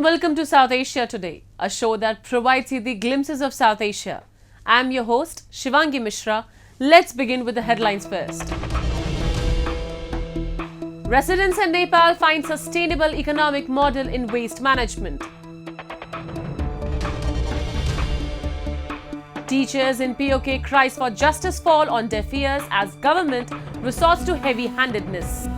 welcome to South Asia Today, a show that provides you the glimpses of South Asia. I'm your host, Shivangi Mishra. Let's begin with the headlines first. Residents in Nepal find sustainable economic model in waste management. Teachers in POK cries for justice fall on deaf ears as government resorts to heavy-handedness.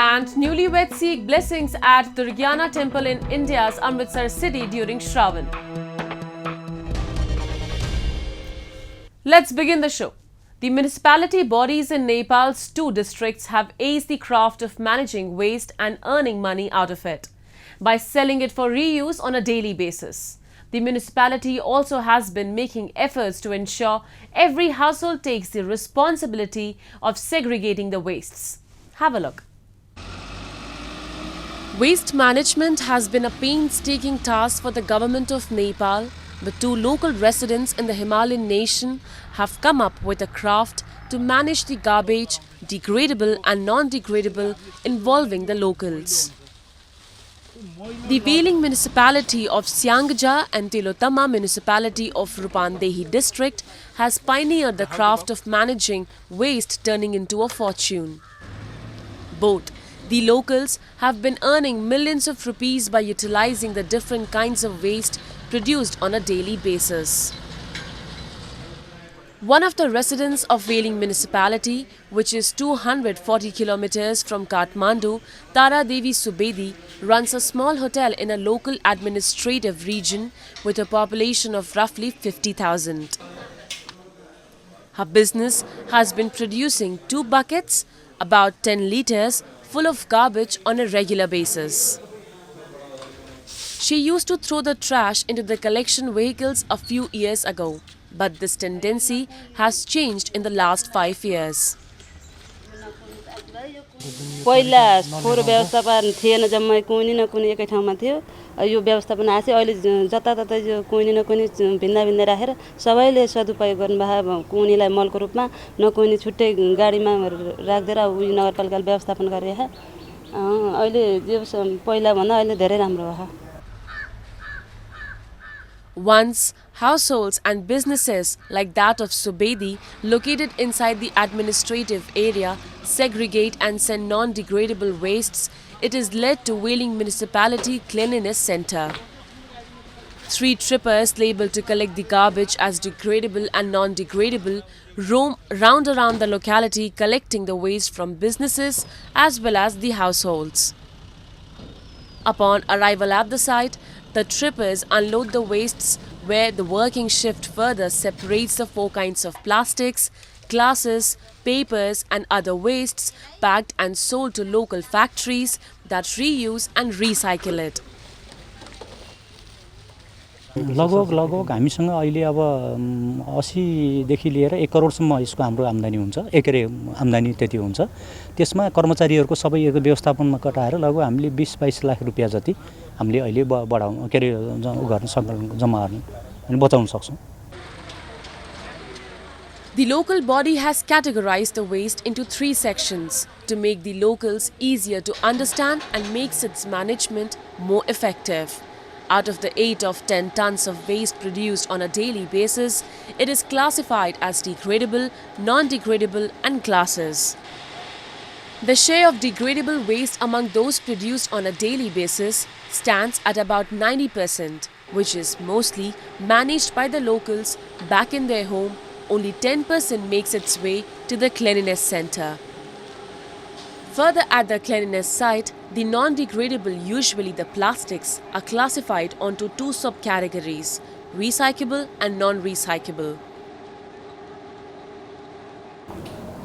And newlyweds seek blessings at the Durgyana temple in India's Amritsar city during Shravan. Let's begin the show. The municipality bodies in Nepal's 2 districts have aced the craft of managing waste and earning money out of it by selling it for reuse on a daily basis. The municipality also has been making efforts to ensure every household takes the responsibility of segregating the wastes. Have a look. Waste management has been a painstaking task for the government of Nepal, but 2 local residents in the Himalayan nation have come up with a craft to manage the garbage, degradable and non-degradable, involving the locals. The Veling municipality of Siangja and Tilotama municipality of Rupandehi district has pioneered the craft of managing waste turning into a fortune. Both the locals have been earning millions of rupees by utilizing the different kinds of waste produced on a daily basis. One of the residents of Veling municipality, which is 240 kilometers from Kathmandu, Tara Devi Subedi, runs a small hotel in a local administrative region with a population of roughly 50,000. Her business has been producing 2 buckets, about 10 liters, full of garbage on a regular basis. She used to throw the trash into the collection vehicles a few years ago, but this tendency has changed in the last 5 years. पहिला फोहोर व्यवस्थापन थिएन जम्मै कुनै न कुनै एकै ठाउँमा थियो यो व्यवस्थापन आसे अहिले जताततै जो कुनै न कुनै भिन्दा भिन्दै राखेर सबैले सदुपयोग गर्नुभयो कुनैलाई मलको रूपमा न कुनै छुट्टै गाडीमा राख्दै उयो नगरपालिकाले व्यवस्थापन गरे अहिले जो पहिला भन्दा अहिले धेरै राम्रो भयो. Once, households and businesses like that of Subedi, located inside the administrative area, segregate and send non-degradable wastes, it is led to Veling Municipality Cleanliness Center. 3 trippers labeled to collect the garbage as degradable and non-degradable roam round around the locality collecting the waste from businesses as well as the households. Upon arrival at the site, the trippers unload the wastes where the working shift further separates the 4 kinds of plastics, glasses, papers and other wastes packed and sold to local factories that reuse and recycle it. लगभग हामीसँग अहिले अब 80 देखि लिएर 1 करोडसम्म यसको हाम्रो आम्दानी हुन्छ. आम्दानी त्यति हुन्छ. त्यसमा कर्मचारीहरुको सबै व्यवस्थापनमा कटाएर लगभग हामीले 20-22 लाख रुपैयाँ जति हामीले अहिले बढाउन गर्न जम्मा गर्न अनि बचाउन सक्छौं. The local body has categorized the waste into 3 sections to make the locals easier to understand and makes its management more effective. Out of the 8 of 10 tons of waste produced on a daily basis, it is classified as degradable, non-degradable and glasses. The share of degradable waste among those produced on a daily basis stands at about 90%, which is mostly managed by the locals back in their home. Only 10% makes its way to the cleanliness center. Further at the cleanliness site, the non-degradable, usually the plastics, are classified onto 2 subcategories, recyclable and non-recyclable.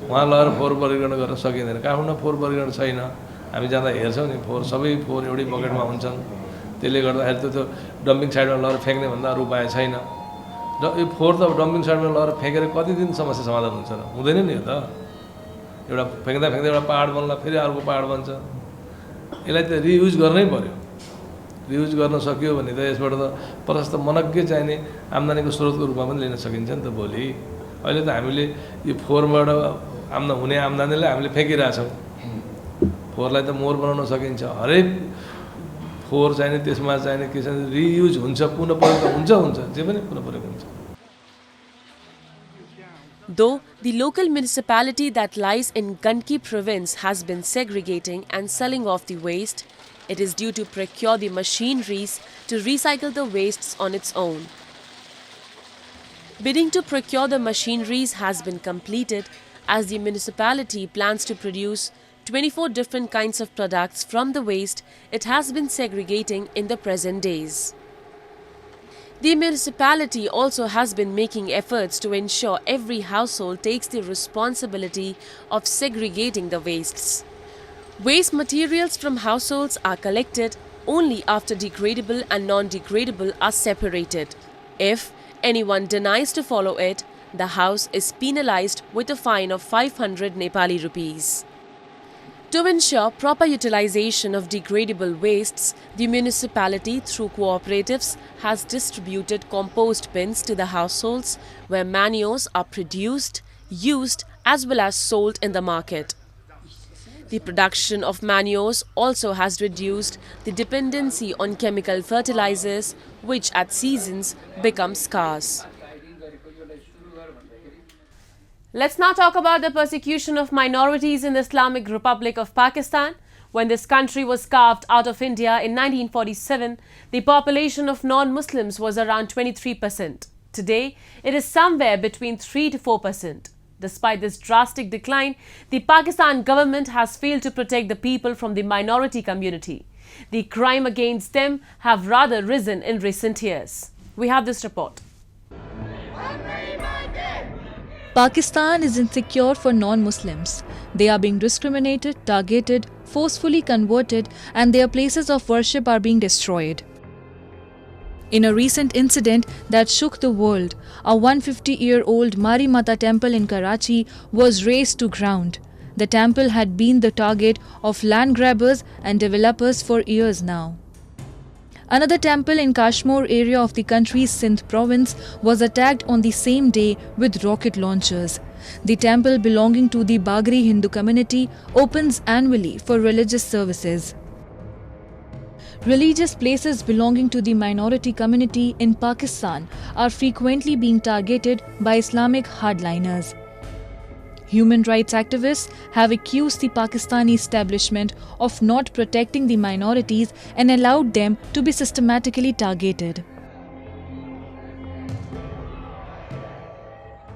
वहाँ लगेर फोहोर वर्गीकरण गर्न सकिँदैन. काठमाडौँमा फोहोर वर्गीकरण छैन. हामी जाँदा हेर्छौँ नि फोहोर सबै फोहोर एउटै बकेटमा हुन्छन्. त्यसले गर्दाखेरि त्यो डम्पिङ साइडमा लगेर फ्याँक्ने भन्दा अरु उपाय छैन. र यो फोहोर त डम्पिङ साइडमा लगेर फ्याँकेर कति दिन समस्या समाधान हुन्छ र? हुँदैन नि यो त. एउटा फ्याँक्दा एउटा पहाड बन्ला, फेरि अर्को पहाड बन्छ. यसलाई त रियुज गर्नै पर्यो. रियुज गर्न सकियो भने त यसबाट त प्रशस्त मनग्गे चाहिने आम्दानीको स्रोतको रूपमा पनि लिन सकिन्छ नि त भोलि. अहिले त हामीले यो फोहोरबाट हुने आम्दानीलाई हामीले फ्याँकिरहेछौँ. फोहोरलाई त मोर बनाउन सकिन्छ, हरेक फोहोर चाहिने त्यसमा चाहिने के चाहिने रियुज हुन्छ, पुनः प्रयोग हुन्छ, जे पनि पुनः प्रयोग हुन्छ। Though the local municipality that lies in Gandki province has been segregating and selling off the waste, it is due to procure the machineries to recycle the wastes on its own. Bidding to procure the machineries has been completed as the municipality plans to produce 24 different kinds of products from the waste it has been segregating in the present days. The municipality also has been making efforts to ensure every household takes the responsibility of segregating the wastes. Waste materials from households are collected only after degradable and non-degradable are separated. If anyone denies to follow it, the house is penalized with a fine of 500 Nepali rupees. To ensure proper utilization of degradable wastes, the municipality through cooperatives has distributed compost bins to the households where manures are produced, used as well as sold in the market. The production of manures also has reduced the dependency on chemical fertilizers, which at seasons become scarce. Let's now talk about the persecution of minorities in the Islamic Republic of Pakistan. When this country was carved out of India in 1947, the population of non-Muslims was around 23%. Today, it is somewhere between 3 to 4%. Despite this drastic decline, the Pakistan government has failed to protect the people from the minority community. The crime against them have rather risen in recent years. We have this report. Pakistan is insecure for non-Muslims. They are being discriminated, targeted, forcefully converted, and their places of worship are being destroyed. In a recent incident that shook the world, a 150-year-old Mari Mata temple in Karachi was razed to ground. The temple had been the target of land grabbers and developers for years now. Another temple in Kashmir area of the country's Sindh province was attacked on the same day with rocket launchers. The temple belonging to the Bagri Hindu community opens annually for religious services. Religious places belonging to the minority community in Pakistan are frequently being targeted by Islamic hardliners. Human rights activists have accused the Pakistani establishment of not protecting the minorities and allowed them to be systematically targeted.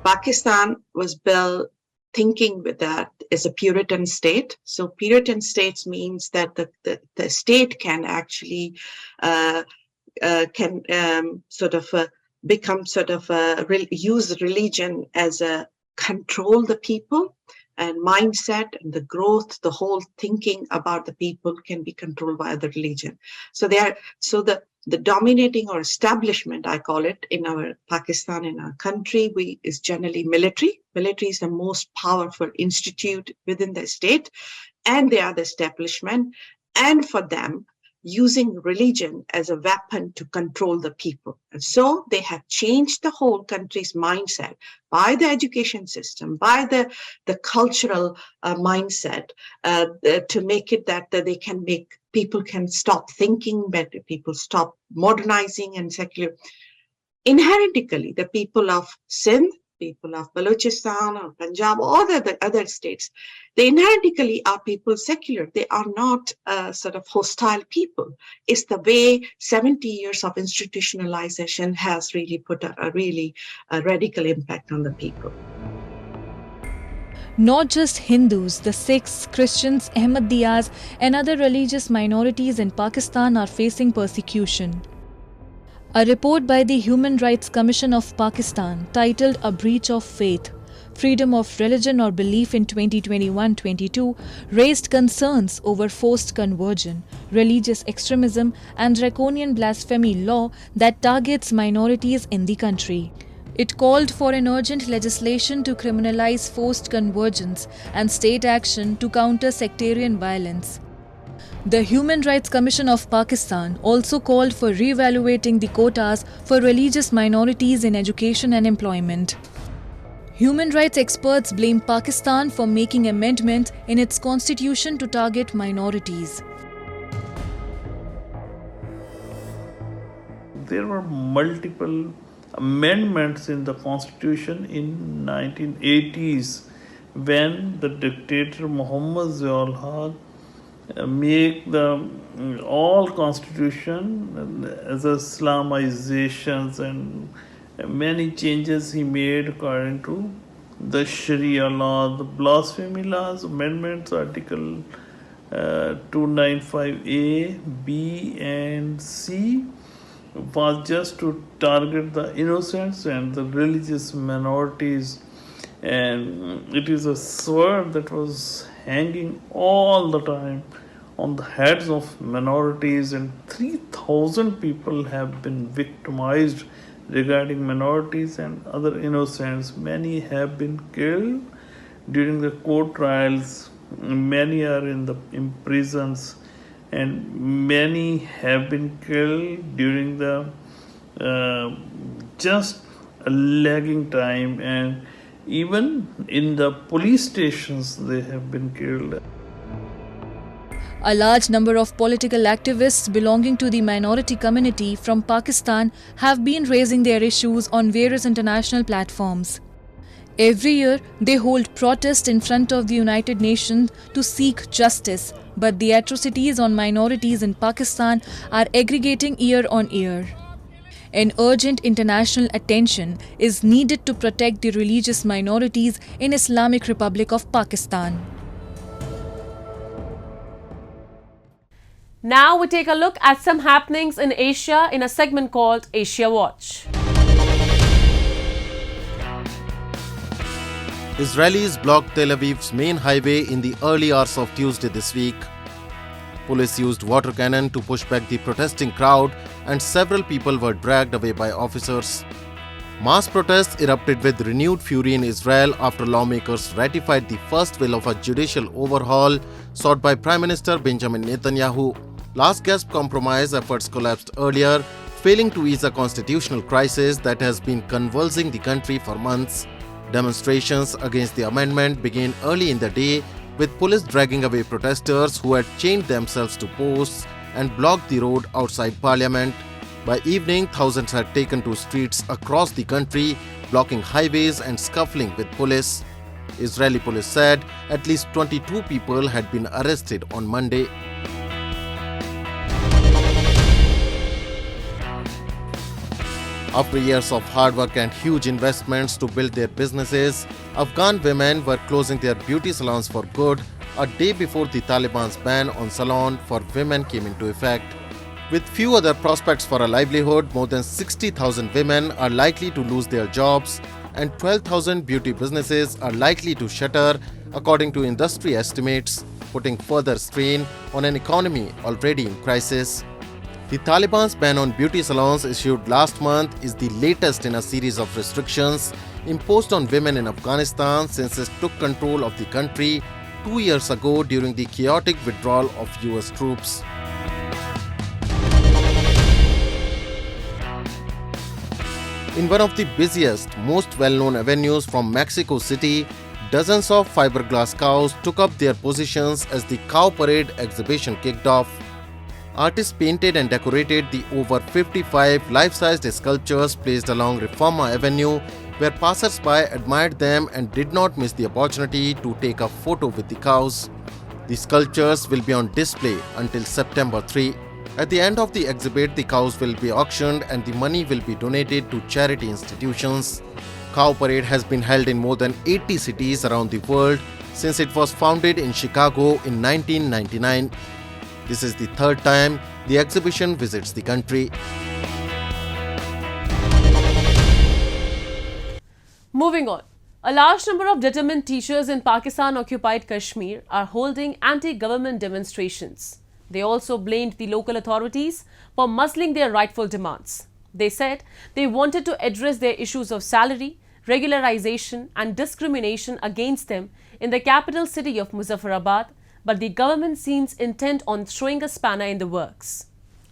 Pakistan was built thinking with that as a Puritan state. So Puritan states means that the state can actually use religion as a control the people, and mindset and the growth, the whole thinking about the people can be controlled by the religion. So the dominating or establishment, I call it, in our Pakistan, in our country, is generally military. Military is the most powerful institute within the state, and they are the establishment. And for them, using religion as a weapon to control the people. And so they have changed the whole country's mindset by the education system, by the cultural mindset, to make it that they can make people can stop thinking better, people stop modernizing and secular. Inherently, the people of Sindh, people of Balochistan or Punjab or the other states, they inherently are people secular. They are not sort of hostile people. It's the way 70 years of institutionalization has really put a really radical impact on the people. Not just Hindus, the Sikhs, Christians, Ahmadiyas, and other religious minorities in Pakistan are facing persecution. A report by the Human Rights Commission of Pakistan titled A Breach of Faith, Freedom of Religion or Belief in 2021-22 raised concerns over forced conversion, religious extremism, and draconian blasphemy law that targets minorities in the country. It called for an urgent legislation to criminalize forced conversions and state action to counter sectarian violence. The Human Rights Commission of Pakistan also called for re-evaluating the quotas for religious minorities in education and employment. Human rights experts blame Pakistan for making amendments in its constitution to target minorities. There were multiple amendments in the constitution in 1980s when the dictator Muhammad Ziaul Haq make the all constitution as Islamizations, and many changes he made according to the Sharia law, the blasphemy laws, amendments, Article 295A, B and C was just to target the innocents and the religious minorities, and it is a sword that was hanging all the time on the heads of minorities, and 3,000 people have been victimized regarding minorities and other innocents. Many have been killed during the court trials, many are in prisons, and many have been killed during the just a lagging time, and even in the police stations they have been killed. A large number of political activists belonging to the minority community from Pakistan have been raising their issues on various international platforms. Every year, they hold protests in front of the United Nations to seek justice, but the atrocities on minorities in Pakistan are aggregating year on year. An urgent international attention is needed to protect the religious minorities in Islamic Republic of Pakistan. Now we take a look at some happenings in Asia in a segment called Asia Watch. Israelis blocked Tel Aviv's main highway in the early hours of Tuesday this week. Police used water cannon to push back the protesting crowd, and several people were dragged away by officers. Mass protests erupted with renewed fury in Israel after lawmakers ratified the first bill of a judicial overhaul sought by Prime Minister Benjamin Netanyahu. Last gasp compromise efforts collapsed earlier, failing to ease a constitutional crisis that has been convulsing the country for months. Demonstrations against the amendment began early in the day, with police dragging away protesters who had chained themselves to posts and blocked the road outside Parliament. By evening, thousands had taken to streets across the country, blocking highways and scuffling with police. Israeli police said at least 22 people had been arrested on Monday. After years of hard work and huge investments to build their businesses, Afghan women were closing their beauty salons for good a day before the Taliban's ban on salon for women came into effect. With few other prospects for a livelihood, more than 60,000 women are likely to lose their jobs, and 12,000 beauty businesses are likely to shutter, according to industry estimates, putting further strain on an economy already in crisis. The Taliban's ban on beauty salons issued last month is the latest in a series of restrictions imposed on women in Afghanistan since it took control of the country 2 years ago during the chaotic withdrawal of US troops. In one of the busiest, most well-known avenues from Mexico City, dozens of fiberglass cows took up their positions as the Cow Parade exhibition kicked off. Artists painted and decorated the over 55 life-sized sculptures placed along Reforma Avenue, where passers-by admired them and did not miss the opportunity to take a photo with the cows. The sculptures will be on display until September 3. At the end of the exhibit, the cows will be auctioned and the money will be donated to charity institutions. Cow Parade has been held in more than 80 cities around the world since it was founded in Chicago in 1999. This is the third time the exhibition visits the country. Moving on. A large number of determined teachers in Pakistan-occupied Kashmir are holding anti-government demonstrations. They also blamed the local authorities for muzzling their rightful demands. They said they wanted to address their issues of salary, regularization and discrimination against them in the capital city of Muzaffarabad, but the government seems intent on throwing a spanner in the works.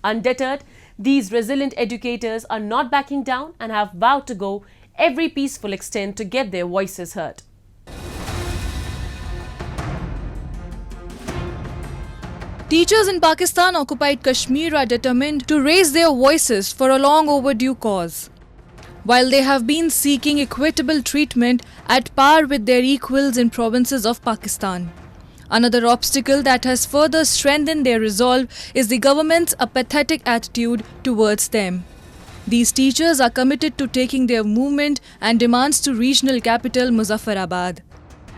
Undeterred, these resilient educators are not backing down and have vowed to go every peaceful extent to get their voices heard. Teachers in Pakistan occupied Kashmir are determined to raise their voices for a long overdue cause. While they have been seeking equitable treatment at par with their equals in provinces of Pakistan. Another obstacle that has further strengthened their resolve is the government's apathetic attitude towards them. These teachers are committed to taking their movement and demands to regional capital Muzaffarabad.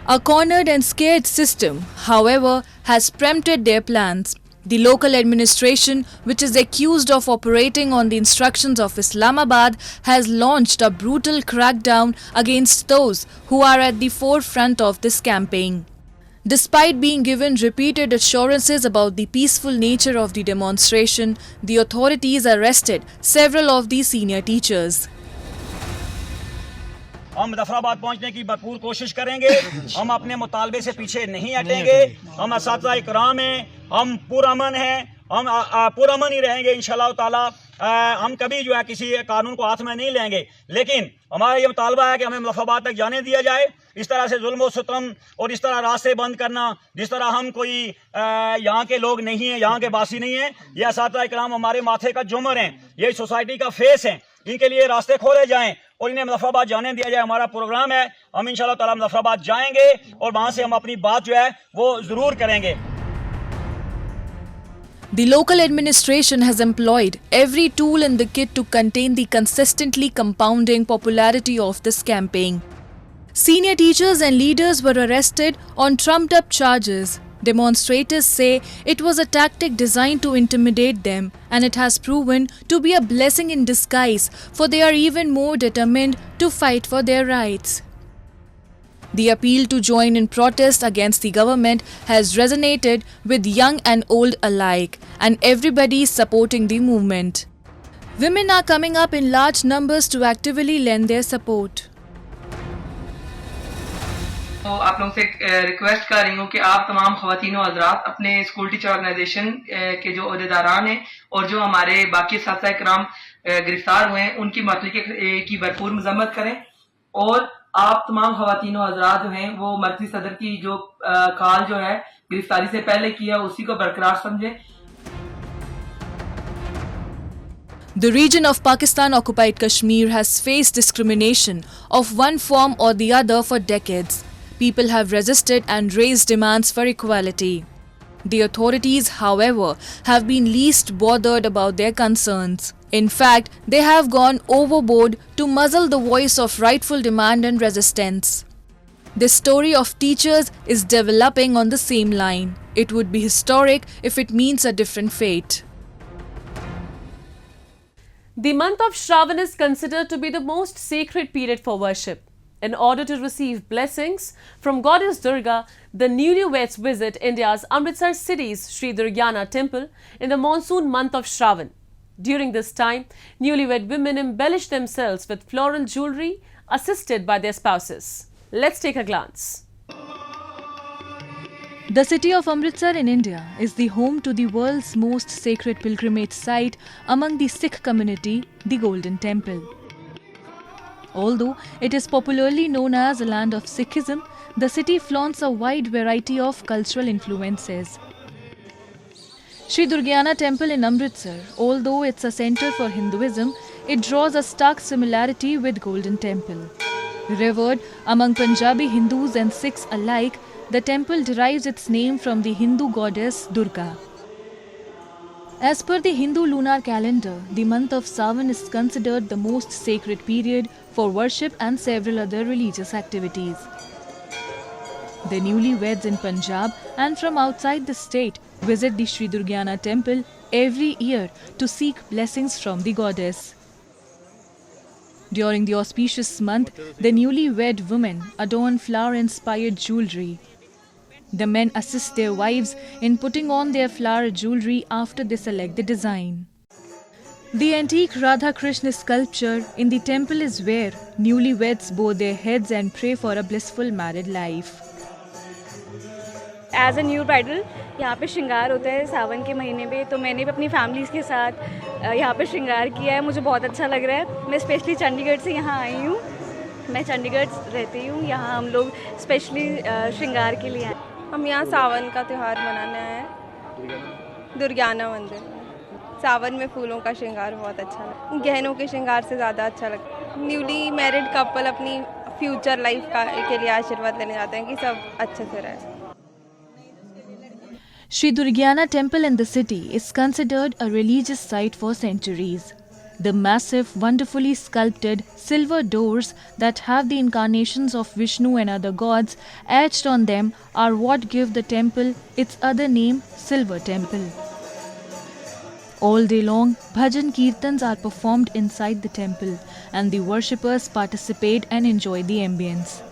A cornered and scared system, however, has preempted their plans. The local administration, which is accused of operating on the instructions of Islamabad, has launched a brutal crackdown against those who are at the forefront of this campaign. Despite being given repeated assurances about the peaceful nature of the demonstration, the authorities arrested several of the senior teachers. हम मुजफ्फराबाद पहुंचने की भरपूर कोशिश करेंगे। हम अपने मुतालबे से पीछे नहीं हटेंगे। हम असातिज़ा इकराम हैं, हम पुरअमन हैं, हम पुरअमन ही रहेंगे इंशाअल्लाह ताला। हम कभी जो है किसी कानून को हाथ में नहीं लेंगे, लेकिन हमारा ये मुतालबा है कि हमें मुजफ्फराबाद तक जाने दिया जाए। इस तरह से जुल्म और सितम और इस तरह रास्ते बंद करना, जिस तरह हम कोई यहाँ के लोग नहीं हैं, यहाँ के बासी नहीं हैं, ये असातिज़ा इकराम हमारे माथे का जुमर हैं, ये सोसाइटी का फेस हैं। इनके लिए रास्ते खोले जाएं और इन्हें मुजफ्फराबाद जाने दिया जाए। हमारा प्रोग्राम है, हम इंशाअल्लाह ताला मुजफ्फराबाद जाएंगे और वहाँ से हम अपनी बात जो है वो ज़रूर करेंगे। The local administration has employed every tool in the kit to contain the consistently compounding popularity of this campaign. Senior teachers and leaders were arrested on trumped-up charges. Demonstrators say it was a tactic designed to intimidate them, and it has proven to be a blessing in disguise, for they are even more determined to fight for their rights. The appeal to join in protest against the government has resonated with young and old alike, and everybody is supporting the movement. Women are coming up in large numbers to actively lend their support. तो आप लोगों से request कर रही हूँ कि आप तमाम ख़वातीन और हज़रात अपने स्कूल टीचर ऑर्गेनाइजेशन के जो अहदेदारान हैं और जो हमारे बाकी असातिज़ा इकराम गिरफ्तार हुए हैं उनकी मरकज़ी की भरपूर मज़म्मत करें और आप तमाम ख़वातीन और हज़रात जो हैं वो मरकज़ी सदर की जो कॉल जो है गिरफ्तारी से पहले किया उसी को बरकरार समझें। The region of Pakistan-occupied Kashmir has faced discrimination of one form or the other for decades. People have resisted and raised demands for equality. The authorities, however, have been least bothered about their concerns. In fact, they have gone overboard to muzzle the voice of rightful demand and resistance. The story of teachers is developing on the same line. It would be historic if it means a different fate. The month of Shravan is considered to be the most sacred period for worship. In order to receive blessings from Goddess Durga, the newlyweds visit India's Amritsar city's Sri Durgyana temple in the monsoon month of Shravan. During this time, newlywed women embellish themselves with floral jewelry assisted by their spouses. Let's take a glance. The city of Amritsar in India is the home to the world's most sacred pilgrimage site among the Sikh community, the Golden Temple. Although it is popularly known as a land of Sikhism, the city flaunts a wide variety of cultural influences. Sri Durgyana Temple in Amritsar, although it's a center for Hinduism, it draws a stark similarity with Golden Temple. Revered among Punjabi Hindus and Sikhs alike, the temple derives its name from the Hindu goddess Durga. As per the Hindu lunar calendar, the month of Sawan is considered the most sacred period for worship and several other religious activities. The newlyweds in Punjab and from outside the state visit the Sri Durgyana temple every year to seek blessings from the goddess. During the auspicious month, the newlywed women adorn flower-inspired jewelry. The men assist their wives in putting on their flower jewelry after they select the design. The antique Radha Krishna sculpture in the temple is where newlyweds bow their heads and pray for a blissful married life. As a new bridal, यहाँ पे श्रृंगार होता है सावन के महीने में, तो मैंने भी अपनी फैमिलीज़ के साथ यहाँ पे श्रृंगार किया है। मुझे बहुत अच्छा लग रहा है। मैं स्पेशली चंडीगढ़ से यहाँ आई हूँ मैं चंडीगढ़ रहती हूँ। यहाँ हम लोग स्पेशली श्रृंगार के लिए आए। हम यहाँ सावन का त्यौहार मनाने आए हैं, दुर्गाना मंदिर में। सावन में फूलों का श्रृंगार बहुत अच्छा लगता है, गहनों के श्रृंगार से ज़्यादा अच्छा लगता है। न्यूली मैरिड कपल अपनी फ्यूचर लाइफ के लिए आशीर्वाद लेने जाते हैं कि सब अच्छे से रहे। Sri Durgyana temple in the city is considered a religious site for centuries. The massive, wonderfully sculpted silver doors that have the incarnations of Vishnu and other gods etched on them are what give the temple its other name, Silver Temple. All day long, bhajan kirtans are performed inside the temple and the worshippers participate and enjoy the ambience.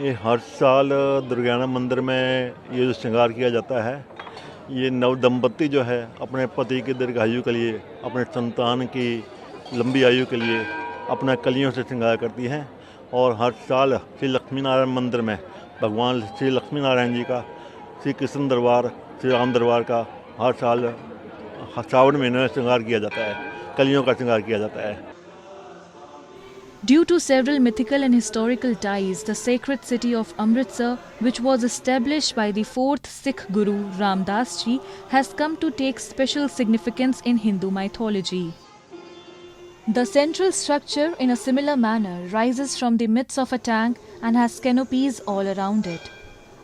ये हर साल दुर्गाना मंदिर में ये जो श्रृंगार किया जाता है, ये नव दंपत्ति जो है अपने पति की दीर्घायु के लिए, अपने संतान की लंबी आयु के लिए अपना कलियों से श्रृंगार करती हैं। और हर साल श्री लक्ष्मी नारायण मंदिर में भगवान श्री लक्ष्मी नारायण जी का, श्री कृष्ण दरबार, श्री राम दरबार का हर साल सावन महीने में श्रृंगार किया जाता है, कलियों का श्रृंगार किया जाता है। Due to several mythical and historical ties, the sacred city of Amritsar, which was established by the 4th Sikh Guru Ram Das Ji, has come to take special significance in Hindu mythology. The central structure, in a similar manner, rises from the midst of a tank and has canopies all around it.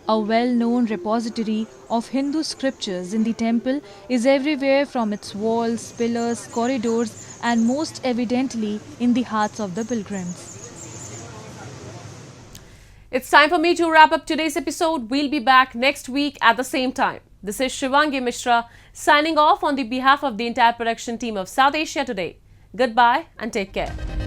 A well-known repository of Hindu scriptures in the temple is everywhere, from its walls, pillars, corridors, and most evidently in the hearts of the pilgrims. It's time for me to wrap up today's episode. We'll be back next week at the same time. This is Shivangi Mishra signing off on the behalf of the entire production team of South Asia Today. Goodbye and take care.